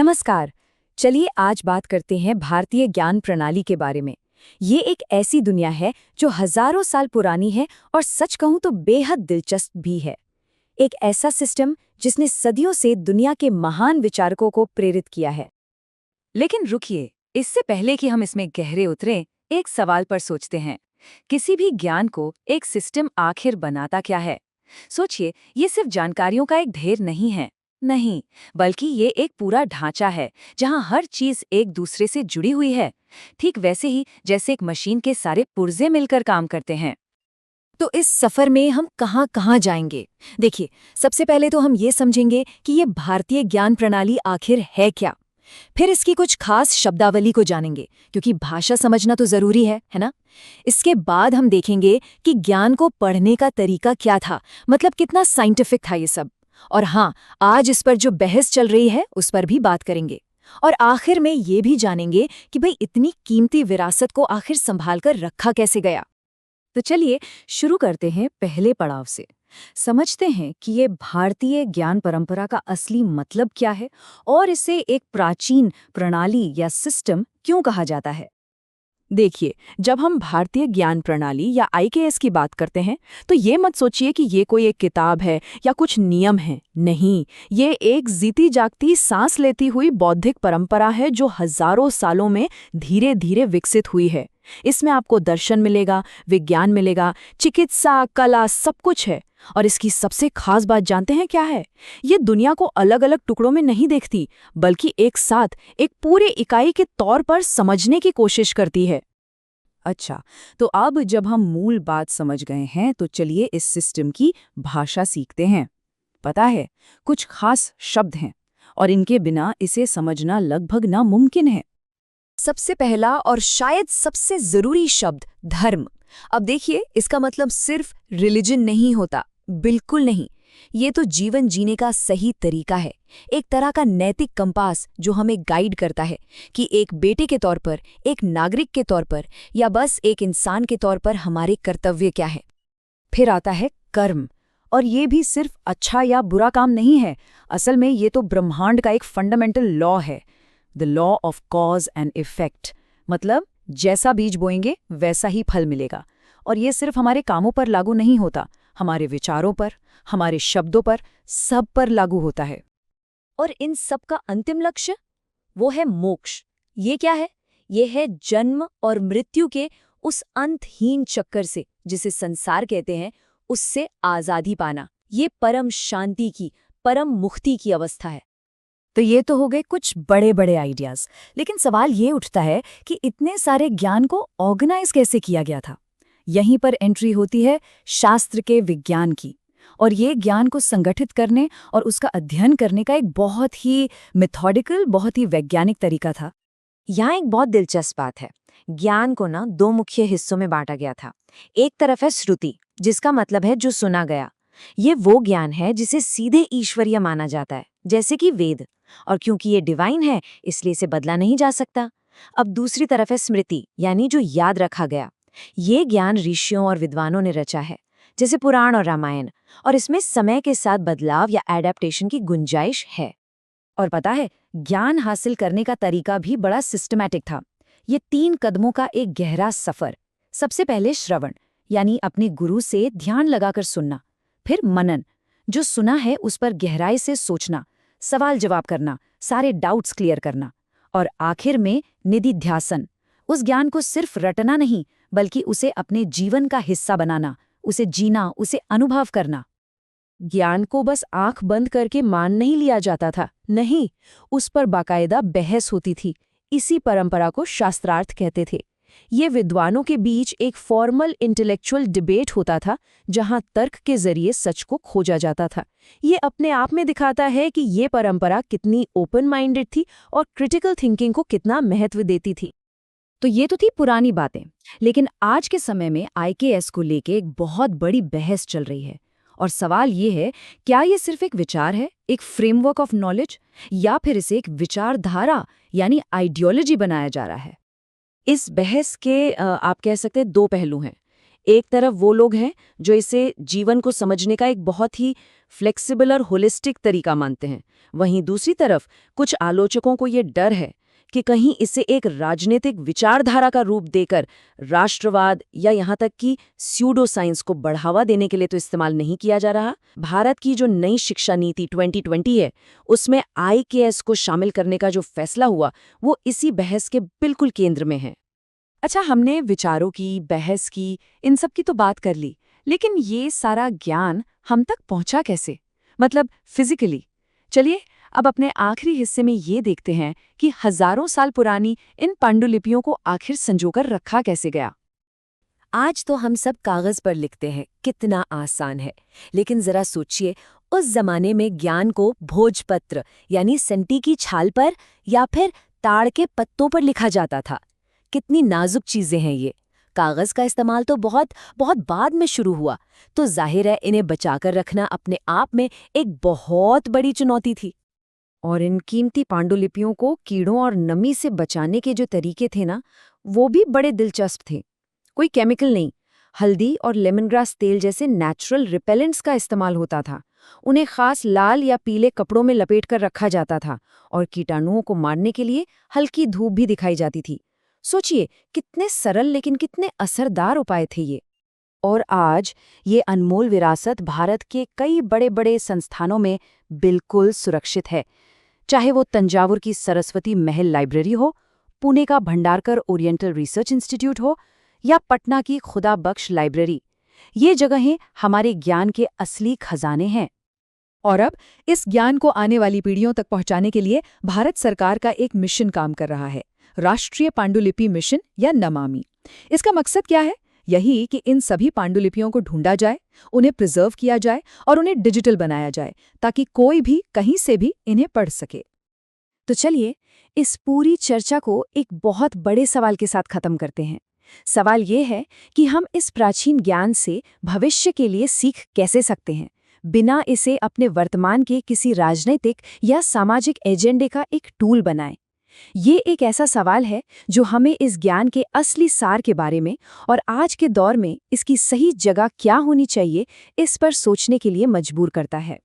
नमस्कार। चलिए आज बात करते हैं भारतीय ज्ञान प्रणाली के बारे में। ये एक ऐसी दुनिया है जो हजारों साल पुरानी है और सच कहूं तो बेहद दिलचस्प भी है। एक ऐसा सिस्टम जिसने सदियों से दुनिया के महान विचारकों को प्रेरित किया है। लेकिन रुकिए, इससे पहले कि हम इसमें गहरे उतरें, एक सवाल पर सोचते हैं। किसी भी ज्ञान को एक सिस्टम आखिर बनाता क्या है? सोचिए, ये सिर्फ जानकारियों का एक ढेर नहीं है। नहीं, बल्कि ये एक पूरा ढांचा है जहां हर चीज एक दूसरे से जुड़ी हुई है। ठीक वैसे ही जैसे एक मशीन के सारे पुर्जे मिलकर काम करते हैं। तो इस सफर में हम कहां कहां जाएंगे? देखिए, सबसे पहले तो हम ये समझेंगे कि ये भारतीय ज्ञान प्रणाली आखिर है क्या। फिर इसकी कुछ खास शब्दावली को जानेंगे, क्योंकि भाषा समझना तो जरूरी है ना? इसके बाद हम देखेंगे कि ज्ञान को पढ़ने का तरीका क्या था, मतलब कितना साइंटिफिक था ये सब। और हाँ, आज इस पर जो बहस चल रही है उस पर भी बात करेंगे। और आखिर में ये भी जानेंगे कि भाई इतनी कीमती विरासत को आखिर संभाल कर रखा कैसे गया। तो चलिए शुरू करते हैं पहले पड़ाव से। समझते हैं कि ये भारतीय ज्ञान परंपरा का असली मतलब क्या है और इसे एक प्राचीन प्रणाली या सिस्टम क्यों कहा जाता है। देखिए, जब हम भारतीय ज्ञान प्रणाली या आईकेएस की बात करते हैं तो ये मत सोचिए कि ये कोई एक किताब है या कुछ नियम है। नहीं, ये एक जीती जागती सांस लेती हुई बौद्धिक परंपरा है जो हजारों सालों में धीरे धीरे विकसित हुई है। इसमें आपको दर्शन मिलेगा, विज्ञान मिलेगा, चिकित्सा, कला, सब कुछ है। और इसकी सबसे खास बात जानते हैं क्या है? ये दुनिया को अलग अलग टुकड़ों में नहीं देखती, बल्कि एक साथ एक पूरे इकाई के तौर पर समझने की कोशिश करती है। अच्छा, तो अब जब हम मूल बात समझ गए हैं तो चलिए इस सिस्टम की भाषा सीखते हैं। पता है, कुछ खास शब्द हैं और इनके बिना इसे समझना लगभग नामुमकिन है। सबसे पहला और शायद सबसे जरूरी शब्द धर्म। अब देखिए, इसका मतलब सिर्फ रिलीजन नहीं होता, बिल्कुल नहीं। ये तो जीवन जीने का सही तरीका है, एक तरह का नैतिक कंपास जो हमें गाइड करता है कि एक बेटे के तौर पर, एक नागरिक के तौर पर या बस एक इंसान के तौर पर हमारे कर्तव्य क्या है। फिर आता है कर्म, और ये भी सिर्फ अच्छा या बुरा काम नहीं है। असल में ये तो ब्रह्मांड का एक फंडामेंटल लॉ है, the law of cause and effect. मतलब जैसा बीज बोएंगे वैसा ही फल मिलेगा। और ये सिर्फ हमारे कामों पर लागू नहीं होता, हमारे विचारों पर, हमारे शब्दों पर, सब पर लागू होता है। और इन सब का अंतिम लक्ष्य वो है मोक्ष। ये क्या है? ये है जन्म और मृत्यु के उस अंतहीन चक्कर से, जिसे संसार कहते हैं, उससे आजादी पाना। ये परम शांति की, परम मुक्ति की अवस्था है। तो ये तो हो गए कुछ बड़े बड़े आइडियाज, लेकिन सवाल ये उठता है कि इतने सारे ज्ञान को ऑर्गेनाइज कैसे किया गया था। यहीं पर एंट्री होती है शास्त्र के विज्ञान की। और ये ज्ञान को संगठित करने और उसका अध्ययन करने का एक बहुत ही मेथोडिकल, बहुत ही वैज्ञानिक तरीका था। यहाँ एक बहुत दिलचस्प बात है। ज्ञान को ना दो मुख्य हिस्सों में बांटा गया था। एक तरफ है श्रुति, जिसका मतलब है जो सुना गया। ये वो ज्ञान है जिसे सीधे ईश्वरीय माना जाता है, जैसे कि वेद। और क्योंकि ये डिवाइन है, इसलिए इसे बदला नहीं जा सकता। अब दूसरी तरफ है स्मृति, यानी जो याद रखा गया। ये ज्ञान ऋषियों और विद्वानों ने रचा है, जैसे पुराण और रामायण। और इसमें समय के साथ बदलाव या एडेप्टेशन की गुंजाइश है। और पता है, ज्ञान हासिल करने का तरीका भी बड़ा सिस्टमैटिक था। ये 3 कदमों का एक गहरा सफर। सबसे पहले श्रवण, यानी अपने गुरु से ध्यान लगाकर सुनना। फिर मनन, जो सुना है उस पर गहराई से सोचना, सवाल जवाब करना, सारे डाउट्स क्लियर करना। और आखिर में निधिध्यासन, उस ज्ञान को सिर्फ रटना नहीं, बल्कि उसे अपने जीवन का हिस्सा बनाना, उसे जीना, उसे अनुभव करना। ज्ञान को बस आंख बंद करके मान नहीं लिया जाता था, नहीं, उस पर बाकायदा बहस होती थी। इसी परंपरा को शास्त्रार्थ कहते थे। ये विद्वानों के बीच एक फॉर्मल इंटेलेक्चुअल डिबेट होता था, जहां तर्क के जरिए सच को खोजा जाता था। ये अपने आप में दिखाता है कि ये परंपरा कितनी ओपन माइंडेड थी और क्रिटिकल थिंकिंग को कितना महत्व देती थी। तो ये तो थी पुरानी बातें, लेकिन आज के समय में आईकेएस को लेके एक बहुत बड़ी बहस चल रही है। और सवाल ये है, क्या ये सिर्फ एक विचार है, एक फ्रेमवर्क ऑफ नॉलेज, या फिर इसे एक विचारधारा यानी आइडियोलॉजी बनाया जा रहा है? इस बहस के आप कह सकते हैं 2 पहलू हैं। एक तरफ वो लोग हैं जो इसे जीवन को समझने का एक बहुत ही फ्लेक्सिबल और होलिस्टिक तरीका मानते हैं, वहीं दूसरी तरफ कुछ आलोचकों को ये डर है कि कहीं इसे एक राजनीतिक विचारधारा का रूप देकर राष्ट्रवाद या यहाँ तक कि स्यूडो साइंस को बढ़ावा देने के लिए तो इस्तेमाल नहीं किया जा रहा। भारत की जो नई शिक्षा नीति 2020 है, उसमें IKS को शामिल करने का जो फैसला हुआ वो इसी बहस के बिल्कुल केंद्र में है। अच्छा, हमने विचारों की, बहस की, इन सब की तो बात कर ली, लेकिन ये सारा ज्ञान हम तक पहुंचा कैसे? मतलब फिजिकली। चलिए अब अपने आखिरी हिस्से में ये देखते हैं कि हजारों साल पुरानी इन पांडुलिपियों को आखिर संजोकर रखा कैसे गया। आज तो हम सब कागज पर लिखते हैं, कितना आसान है, लेकिन जरा सोचिए उस जमाने में ज्ञान को भोजपत्र यानी संटी की छाल पर या फिर ताड़ के पत्तों पर लिखा जाता था। कितनी नाजुक चीजें हैं ये। कागज का इस्तेमाल तो बहुत बहुत बाद में शुरू हुआ, तो जाहिर है इन्हें बचाकर रखना अपने आप में एक बहुत बड़ी चुनौती थी। और इन कीमती पांडुलिपियों को कीड़ों और नमी से बचाने के जो तरीके थे ना, वो भी बड़े दिलचस्प थे। कोई केमिकल नहीं, हल्दी और लेमनग्रास तेल जैसे नेचुरल रिपेलेंट्स का इस्तेमाल होता था। उन्हें खास लाल या पीले कपड़ों में लपेटकर रखा जाता था और कीटाणुओं को मारने के लिए हल्की धूप भी दिखाई जाती थी। सोचिए कितने सरल लेकिन कितने असरदार उपाय थे ये। और आज ये अनमोल विरासत भारत के कई बड़े बड़े संस्थानों में बिल्कुल सुरक्षित है। चाहे वो तंजावुर की सरस्वती महल लाइब्रेरी हो, पुणे का भंडारकर ओरिएंटल रिसर्च इंस्टीट्यूट हो या पटना की खुदा बख्श लाइब्रेरी, ये जगहें हमारे ज्ञान के असली खजाने हैं। और अब इस ज्ञान को आने वाली पीढ़ियों तक पहुंचाने के लिए भारत सरकार का एक मिशन काम कर रहा है, राष्ट्रीय पांडुलिपि मिशन या नमामि। इसका मकसद क्या है? यही कि इन सभी पांडुलिपियों को ढूंढा जाए, उन्हें प्रिजर्व किया जाए और उन्हें डिजिटल बनाया जाए ताकि कोई भी कहीं से भी इन्हें पढ़ सके। तो चलिए इस पूरी चर्चा को एक बहुत बड़े सवाल के साथ खत्म करते हैं। सवाल ये है कि हम इस प्राचीन ज्ञान से भविष्य के लिए सीख कैसे सकते हैं, बिना इसे अपने वर्तमान के किसी राजनीतिक या सामाजिक एजेंडे का एक टूल बनाएं। ये एक ऐसा सवाल है जो हमें इस ज्ञान के असली सार के बारे में और आज के दौर में इसकी सही जगह क्या होनी चाहिए, इस पर सोचने के लिए मजबूर करता है।